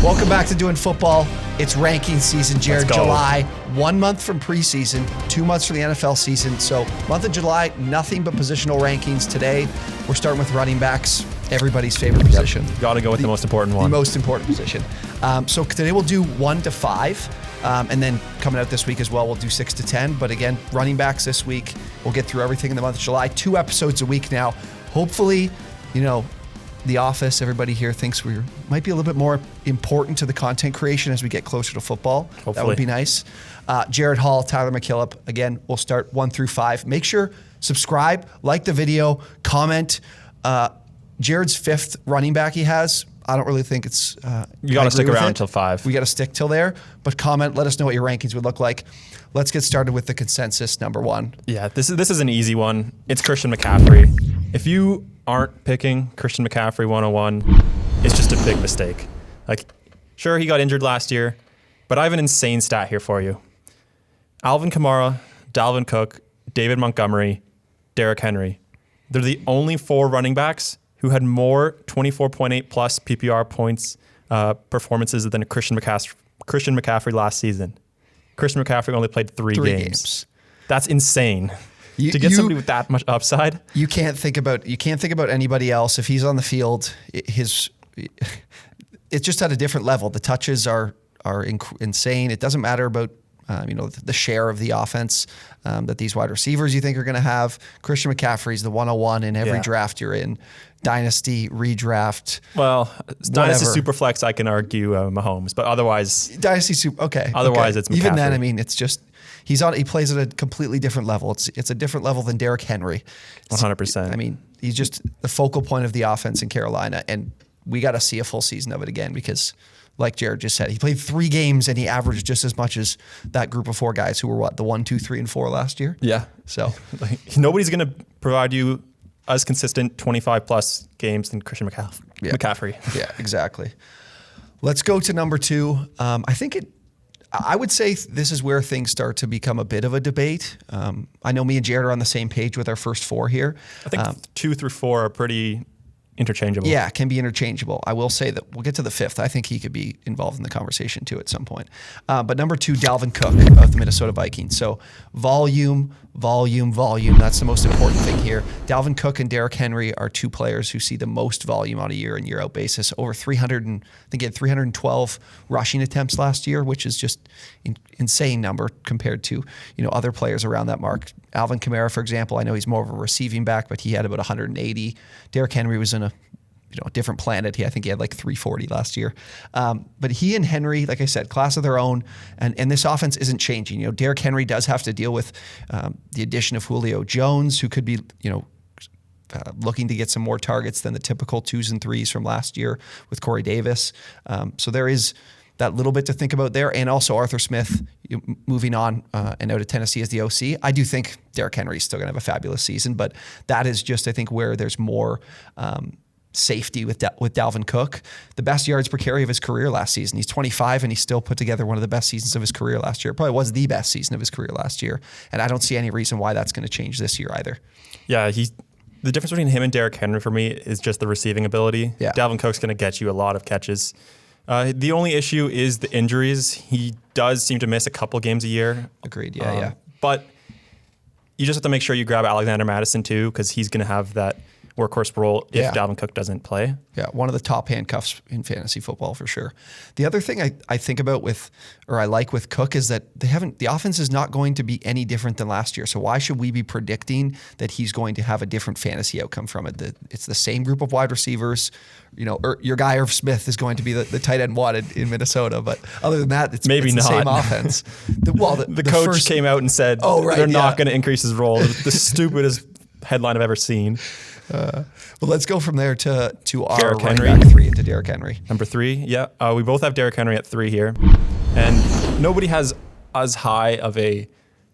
Welcome back to Doing Football. It's ranking season, Jared. Let's go. July, 1 month from preseason, 2 months from the NFL season. So month of July, nothing but positional rankings. Today, we're starting with running backs, everybody's favorite position. Got to go with the most important one. The most important position. So today we'll do 1 to 5. And then coming out this week as well, we'll do 6 to 10. But again, running backs this week. We'll get through everything in the month of July. 2 episodes a week now. Hopefully, the office, everybody here thinks we might be a little bit more important to the content creation as we get closer to football. Hopefully. That would be nice. Jared Hall, Tyler McKillop. Again, we'll start 1 through 5. Make sure, subscribe, like the video, comment. Jared's 5th running back he has. I don't really think it's... you got to stick around until 5. We got to stick till there. But comment, let us know what your rankings would look like. Let's get started with the consensus number 1. Yeah, this is an easy one. It's Christian McCaffrey. If you aren't picking Christian McCaffrey 101, it's just a big mistake. Sure, he got injured last year, but I have an insane stat here for you. Alvin Kamara, Dalvin Cook, David Montgomery, Derrick Henry. They're the only 4 running backs who had more 24.8 plus PPR points performances than Christian McCaffrey last season. Christian McCaffrey only played 3 games. That's insane. To get somebody with that much upside, you can't think about anybody else. If he's on the field, it's just at a different level. The touches are insane. It doesn't matter about the share of the offense that these wide receivers you think are going to have. Christian McCaffrey's the 101 in every draft you're in. Dynasty, redraft. Well, Dynasty Superflex, I can argue Mahomes, but otherwise, Dynasty Super. Okay. Otherwise, it's McCaffrey. Even then, it's just. He plays at a completely different level. It's a different level than Derrick Henry. 100%. He's just the focal point of the offense in Carolina, and we got to see a full season of it again because, like Jared just said, he played 3 games and he averaged just as much as that group of 4 guys who were the 1, 2, 3, and 4 last year. Yeah. So nobody's going to provide you as consistent 25 plus games than Christian McCaffrey. Yeah, exactly. Let's go to number 2. I would say this is where things start to become a bit of a debate. I know me and Jared are on the same page with our first 4 here. I think 2 through 4 are pretty interchangeable. Yeah, can be interchangeable. I will say that we'll get to the 5th. I think he could be involved in the conversation too at some point. But number 2, Dalvin Cook of the Minnesota Vikings. So volume. That's the most important thing here. Dalvin Cook and Derrick Henry are 2 players who see the most volume on a year in, year out basis. Over 300, I think he had 312 rushing attempts last year, which is just insane number compared to other players around that mark. Alvin Kamara, for example, I know he's more of a receiving back, but he had about 180. Derrick Henry was in a different planet. I think he had like 340 last year. But he and Henry, like I said, class of their own, and this offense isn't changing. Derrick Henry does have to deal with the addition of Julio Jones, who could be, looking to get some more targets than the typical 2s and 3s from last year with Corey Davis. So there is that little bit to think about there. And also Arthur Smith moving on and out of Tennessee as the OC. I do think Derrick Henry is still going to have a fabulous season, but that is just, I think, where there's more safety with Dalvin Cook. The best yards per carry of his career last season. He's 25 and he still put together one of the best seasons of his career last year. Probably was the best season of his career last year. And I don't see any reason why that's going to change this year either. Yeah, the difference between him and Derrick Henry for me is just the receiving ability. Yeah. Dalvin Cook's going to get you a lot of catches. The only issue is the injuries. He does seem to miss a couple games a year. Agreed, yeah. But you just have to make sure you grab Alexander Mattison too, because he's going to have that workhorse role if Dalvin Cook doesn't play. Yeah, one of the top handcuffs in fantasy football for sure. The other thing I think about I like with Cook is that the offense is not going to be any different than last year. So why should we be predicting that he's going to have a different fantasy outcome from it? It's the same group of wide receivers. Your guy Irv Smith is going to be the tight end one in Minnesota, but other than that, it's the same offense. The coach came out and said they're not going to increase his role. The stupidest headline I've ever seen. Well, let's go from there to our Derrick running Henry. back 3 into Derrick Henry. Number 3, yeah. We both have Derrick Henry at 3 here. And nobody has as high of a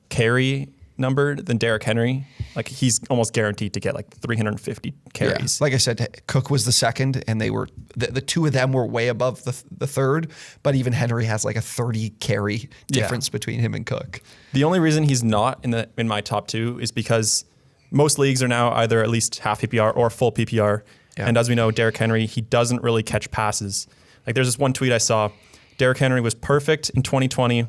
carry number than Derrick Henry. He's almost guaranteed to get 350 carries. Yeah. Like I said, Cook was the second, and they were the 2 of them were way above the third. But even Henry has a 30 carry difference between him and Cook. The only reason he's not in my top 2 is because most leagues are now either at least half PPR or full PPR. Yeah. And as we know, Derrick Henry, he doesn't really catch passes. Like there's this one tweet I saw. Derrick Henry was perfect in 2020.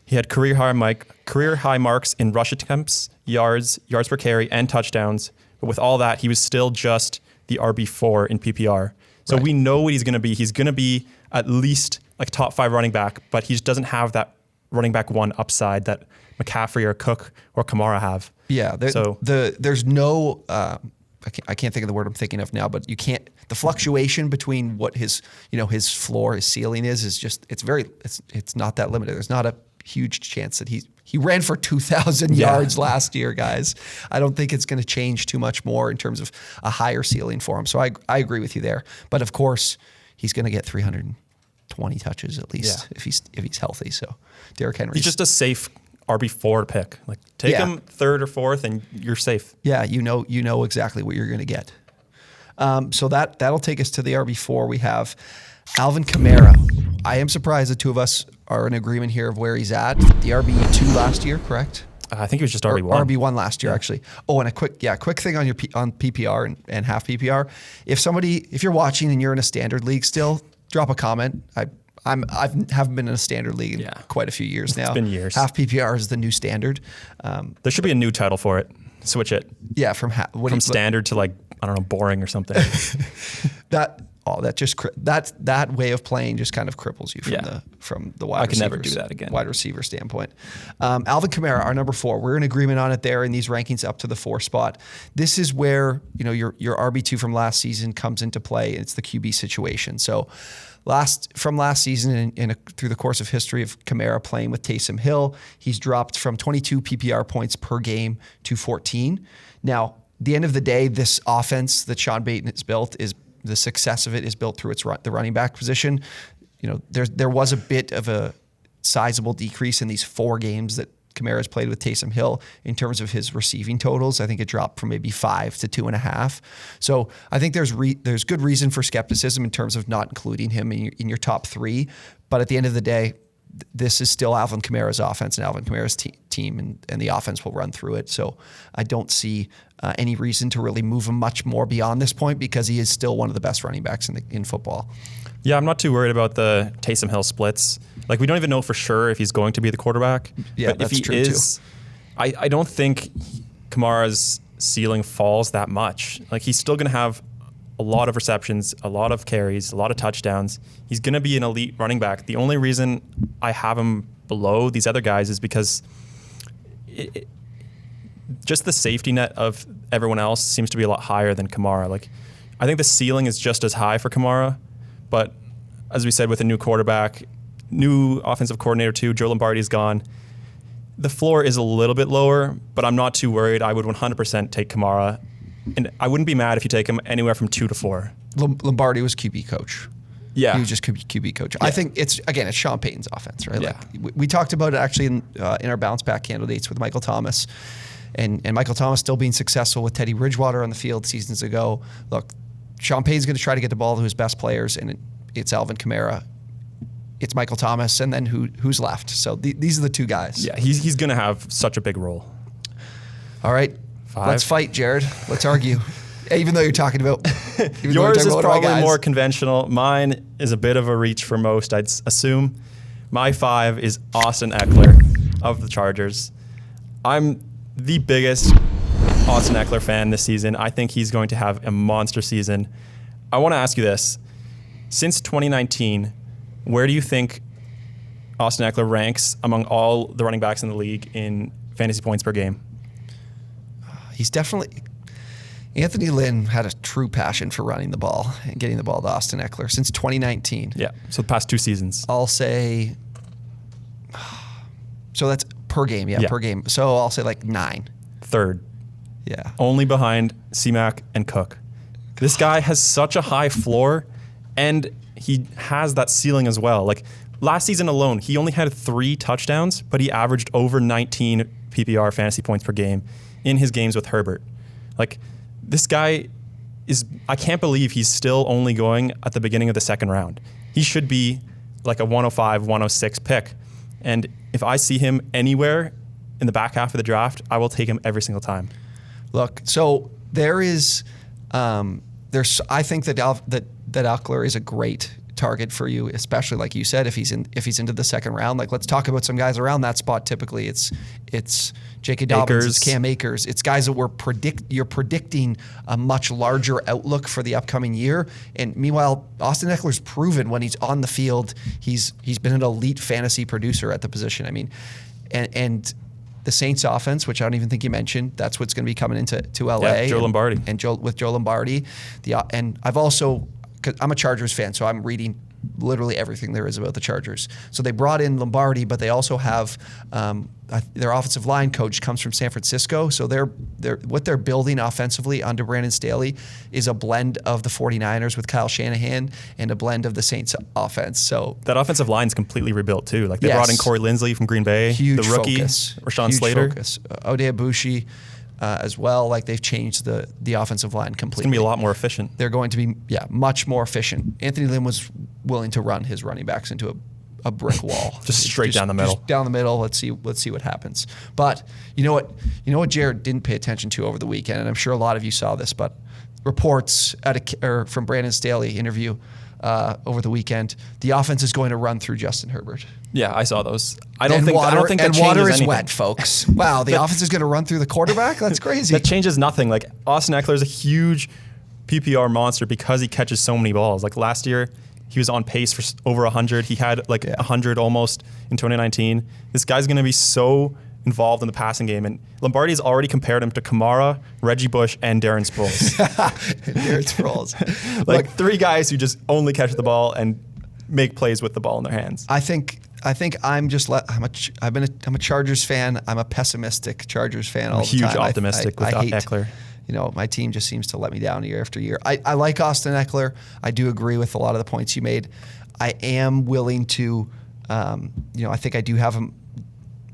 He had career high marks in rush attempts, yards per carry, and touchdowns. But with all that, he was still just the RB4 in PPR. So we know what he's going to be. He's going to be at least like top 5 running back, but he just doesn't have that running back 1 upside that McCaffrey or Cook or Kamara have. Yeah. There's no, I can't think of the word I'm thinking of now, but you can't, the fluctuation between what his floor, his ceiling is just, it's not that limited. There's not a huge chance that he ran for 2,000 yards last year, guys. I don't think it's going to change too much more in terms of a higher ceiling for him. So I agree with you there. But of course, he's going to get 320 touches at least if he's healthy. So Derrick Henry, he's just a safe RB4 pick. Like take him 3rd or 4th, and you're safe. Yeah, you know exactly what you're going to get. So that'll take us to the RB4. We have Alvin Kamara. I am surprised the two of us are in agreement here of where he's at. The RB2 last year, correct? I think it was just RB1. RB1 last year, actually. Oh, and a quick thing on your on PPR and half PPR. If you're watching and you're in a standard league still, drop a comment. I haven't been in a standard league in quite a few years now. It's been years. Half PPR is the new standard. There should be a new title for it. Switch it. Yeah, from standard to like, I don't know, boring or something. That way of playing just kind of cripples you from the wide. I can never do that again. Wide receiver standpoint. Alvin Kamara, our number 4. We're in agreement on it there in these rankings up to the 4 spot. This is where your RB2 from last season comes into play. It's the QB situation. So from last season and through the course of history of Kamara playing with Taysom Hill, he's dropped from 22 PPR points per game to 14. Now, at the end of the day, this offense that Sean Payton has built the success of it is built through the running back position. There was a bit of a sizable decrease in these 4 games that Kamara's played with Taysom Hill in terms of his receiving totals. I think it dropped from maybe 5 to 2.5. So I think there's good reason for skepticism in terms of not including him in your top 3. But at the end of the day, this is still Alvin Kamara's offense and Alvin Kamara's team, and the offense will run through it. So I don't see any reason to really move him much more beyond this point because he is still one of the best running backs in football. Yeah, I'm not too worried about the Taysom Hill splits. Like, we don't even know for sure if he's going to be the quarterback. Yeah, but if he true is, too. I don't think Kamara's ceiling falls that much. Like, he's still going to have a lot of receptions, a lot of carries, a lot of touchdowns. He's going to be an elite running back. The only reason I have him below these other guys is because just the safety net of everyone else seems to be a lot higher than Kamara. Like, I think the ceiling is just as high for Kamara, but as we said, with a new quarterback, new offensive coordinator too, Joe Lombardi's gone. The floor is a little bit lower, but I'm not too worried. I would 100% take Kamara, and I wouldn't be mad if you take him anywhere from 2 to 4. Lombardi was QB coach. Yeah. He was just QB coach. Yeah. I think it's Sean Payton's offense, right? Yeah. Like we talked about it actually in our bounce back candidates with Michael Thomas. And Michael Thomas still being successful with Teddy Bridgewater on the field seasons ago. Look, Sean Payton's going to try to get the ball to his best players, and it's Alvin Kamara, it's Michael Thomas, and then who's left. So these are the 2 guys. Yeah, he's going to have such a big role. All right, 5. Let's fight, Jared. Let's argue. Even though you're talking about yours is probably more conventional. Mine is a bit of a reach for most, I'd assume. My 5 is Austin Ekeler of the Chargers. I'm the biggest Austin Ekeler fan this season. I think he's going to have a monster season. I want to ask you this. Since 2019, where do you think Austin Ekeler ranks among all the running backs in the league in fantasy points per game? He's definitely... Anthony Lynn had a true passion for running the ball and getting the ball to Austin Ekeler since 2019. Yeah, so the past 2 seasons. I'll say... So that's per game, per game. So I'll say like 9. 3rd. Yeah. Only behind Tmack and Cook. This guy has such a high floor, and he has that ceiling as well. Like, last season alone, he only had 3 touchdowns, but he averaged over 19 PPR fantasy points per game in his games with Herbert. Like, this guy is, I can't believe he's still only going at the beginning of the 2nd round. He should be like a 105, 106 pick. And if I see him anywhere in the back half of the draft, I will take him every single time. Look, so there is, I think that Ekeler is a great target for you, especially like you said, if he's into the second round. Like, let's talk about some guys around that spot. Typically, it's J.K. Dobbins, it's Cam Akers, it's guys that you're predicting a much larger outlook for the upcoming year. And meanwhile, Austin Ekeler's proven when he's on the field, he's been an elite fantasy producer at the position. I mean, and the Saints offense, which I don't even think you mentioned, that's what's going to be coming into LA. Yeah, Joe Lombardi. With Joe Lombardi. And I've also, cause I'm a Chargers fan, so I'm reading literally everything there is about the Chargers. So they brought in Lombardi, but they also have their offensive line coach comes from San Francisco. So what they're building offensively under Brandon Staley is a blend of the 49ers with Kyle Shanahan and a blend of the Saints offense. So that offensive line's completely rebuilt too. Like they brought in Corey Linsley from Green Bay, the rookie, Rashawn Slater, Odea Bushi. As well, like they've changed the offensive line completely. It's going to be a lot more efficient. They're going to be, much more efficient. Anthony Lynn was willing to run his running backs into a brick wall. just straight down the middle. Just down the middle. Let's see what happens. But you know what Jared didn't pay attention to over the weekend, and I'm sure a lot of you saw this, but reports from Brandon Staley interview over the weekend, the offense is going to run through Justin Herbert. Yeah, I saw those. I don't think that water is anything. wet, folks. Wow, the offense is going to run through the quarterback? That's crazy. That changes nothing. Like Austin Ekeler is a huge PPR monster because he catches so many balls. Like last year, he was on pace for over 100. He had 100 almost in 2019. This guy's going to be so involved in the passing game, and Lombardi's already compared him to Kamara, Reggie Bush, and Darren Sproles. Darren Sproles, like three guys who just only catch the ball and make plays with the ball in their hands. I think I'm a Chargers fan. I'm a pessimistic Chargers fan all the time. Huge optimistic with Ekeler. My team just seems to let me down year after year. I like Austin Ekeler. I do agree with a lot of the points you made. I am willing to, I think I do have him.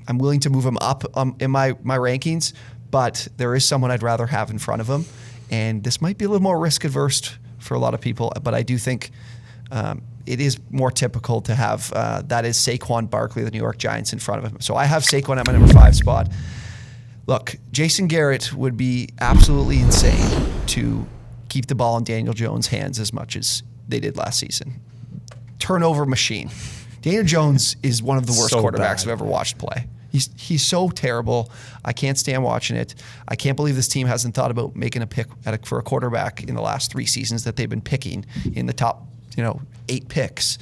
I'm willing to move him up in my rankings, but there is someone I'd rather have in front of him. And this might be a little more risk adverse for a lot of people, but I do think it is more typical to have that is Saquon Barkley, the New York Giants, in front of him. So I have Saquon at my number 5 spot. Look, Jason Garrett would be absolutely insane to keep the ball in Daniel Jones' hands as much as they did last season. Turnover machine. Daniel Jones is one of the worst quarterbacks I've ever watched play. He's so terrible. I can't stand watching it. I can't believe this team hasn't thought about making a pick for a quarterback in the last 3 seasons that they've been picking in the top 8 picks.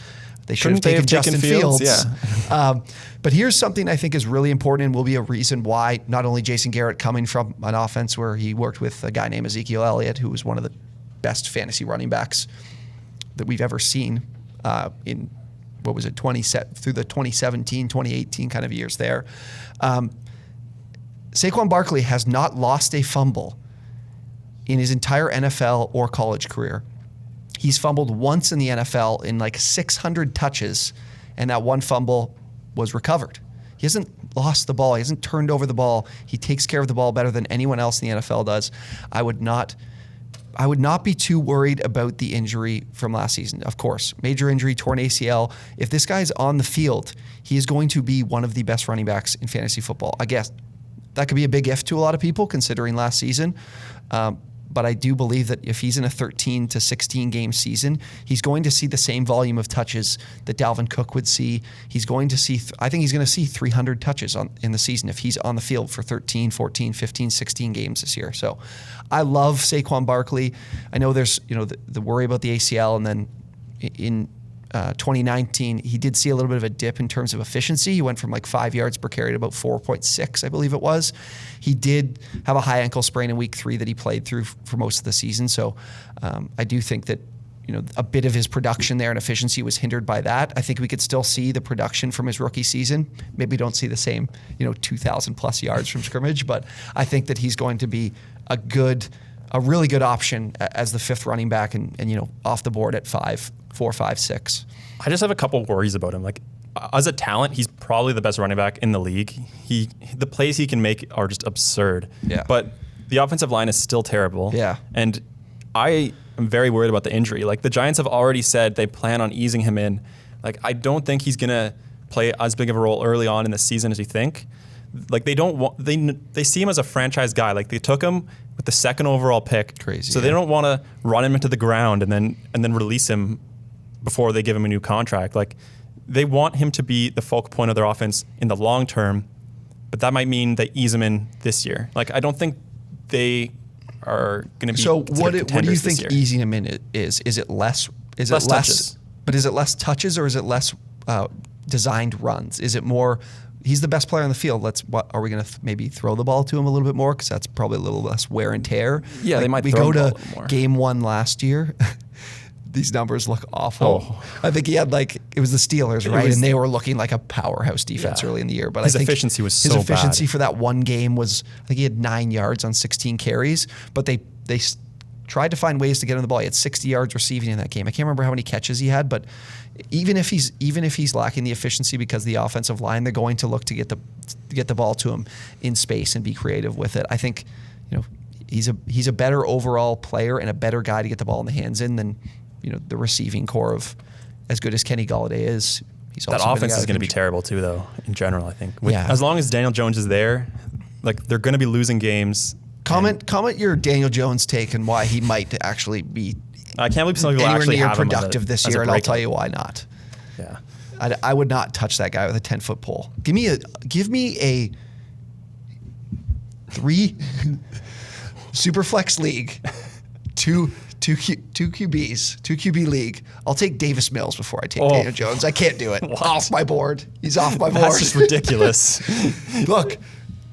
They should have taken Justin Fields. Yeah. But here's something I think is really important and will be a reason why not only Jason Garrett coming from an offense where he worked with a guy named Ezekiel Elliott, who was one of the best fantasy running backs that we've ever seen in, what was it, through the 2017, 2018 kind of years there. Saquon Barkley has not lost a fumble in his entire NFL or college career. He's fumbled once in the NFL in like 600 touches, and that one fumble was recovered. He hasn't lost the ball. He hasn't turned over the ball. He takes care of the ball better than anyone else in the NFL does. I would not be too worried about the injury from last season. Of course, major injury, torn ACL. If this guy's on the field, he is going to be one of the best running backs in fantasy football. I guess that could be a big if to a lot of people considering last season. But I do believe that if he's in a 13 to 16 game season, he's going to see the same volume of touches that Dalvin Cook would see. He's going to see, I think he's going to see 300 touches in the season if he's on the field for 13, 14, 15, 16 games this year. So I love Saquon Barkley. I know there's, the worry about the ACL, and then in 2019, he did see a little bit of a dip in terms of efficiency. He went from like 5 yards per carry to about 4.6, I believe it was. He did have a high ankle sprain in week 3 that he played through for most of the season. So I do think that a bit of his production there and efficiency was hindered by that. I think we could still see the production from his rookie season. Maybe don't see the same 2,000 plus yards from scrimmage, but I think that he's going to be a really good option as the 5th running back and off the board at 4, 5, 6. I just have a couple worries about him. Like as a talent, he's probably the best running back in the league. The plays he can make are just absurd. Yeah. But the offensive line is still terrible. Yeah. And I am very worried about the injury. Like the Giants have already said they plan on easing him in. Like I don't think he's gonna play as big of a role early on in the season as you think. Like they see him as a franchise guy. Like they took him with the 2nd overall pick. Crazy. So they don't want to run him into the ground and then release him before they give him a new contract. Like, they want him to be the focal point of their offense in the long term, but that might mean they ease him in this year. Like, I don't think they are going to be. So what do you think year. easing him in is? Is it less? Is Less it less? touches. But is it less touches or is it less designed runs? Is it more? He's the best player on the field. Are we going to maybe throw the ball to him a little bit more because that's probably a little less wear and tear? Yeah, like, they might. We throw go the ball to a little more. game 1 last year. These numbers look awful. Oh. I think he had it was the Steelers, right? And they were looking like a powerhouse defense early in the year. But his I think efficiency was his so efficiency bad. for that one game was, I think he had 9 yards on 16 carries, but they tried to find ways to get him the ball. He had 60 yards receiving in that game. I can't remember how many catches he had, but even if he's lacking the efficiency because the offensive line, they're going to look to get the ball to him in space and be creative with it. I think, he's a better overall player and a better guy to get the ball in the hands in than the receiving core of, as good as Kenny Golladay is. He's also that offense is going to be terrible too, though. In general, I think. As long as Daniel Jones is there, they're going to be losing games. Comment your Daniel Jones take and why he might actually be. I can't believe some people anywhere actually near have him productive this year, and I'll tell you why not. Yeah, I would not touch that guy with a 10-foot pole. Give me a 3 super flex league, two QBs, 2 QB league. I'll take Davis Mills before I take Daniel Jones. I can't do it. Off my board. He's off my board. That's just ridiculous. Look,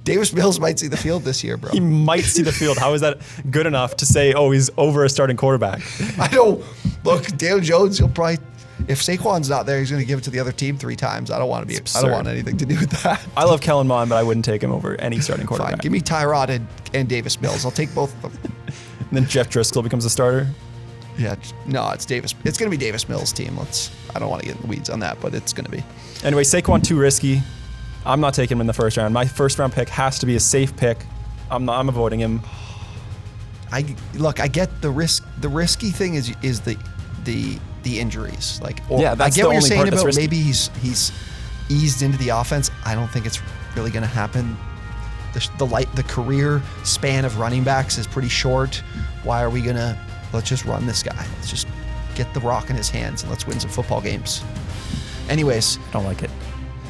Davis Mills might see the field this year, bro. He might see the field. How is that good enough to say, he's over a starting quarterback? I don't. Look, Daniel Jones, he'll probably, if Saquon's not there, he's going to give it to the other team 3 times. I don't want anything to do with that. I love Kellen Mond, but I wouldn't take him over any starting quarterback. Fine. Give me Tyrod and Davis Mills. I'll take both of them. And then Jeff Driscoll becomes a starter. Yeah, no, it's Davis. It's going to be Davis Mills' team. I don't want to get in the weeds on that, but it's going to be. Anyway, Saquon too risky. I'm not taking him in the first round. My first round pick has to be a safe pick. I'm avoiding him. I get the risk. The risky thing is the injuries. that's I get the what you're only saying part that's about risky. maybe he's eased into the offense. I don't think it's really going to happen. The career span of running backs is pretty short. Why are we let's just run this guy. Let's just get the rock in his hands and let's win some football games. Anyways, I don't like it.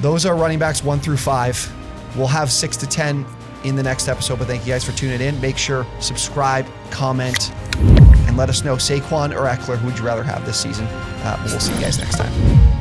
those are running backs 1 through 5. We'll have 6 to 10 in the next episode, but thank you guys for tuning in. Make sure, subscribe, comment, and let us know Saquon or Ekeler, who would you rather have this season. We'll see you guys next time.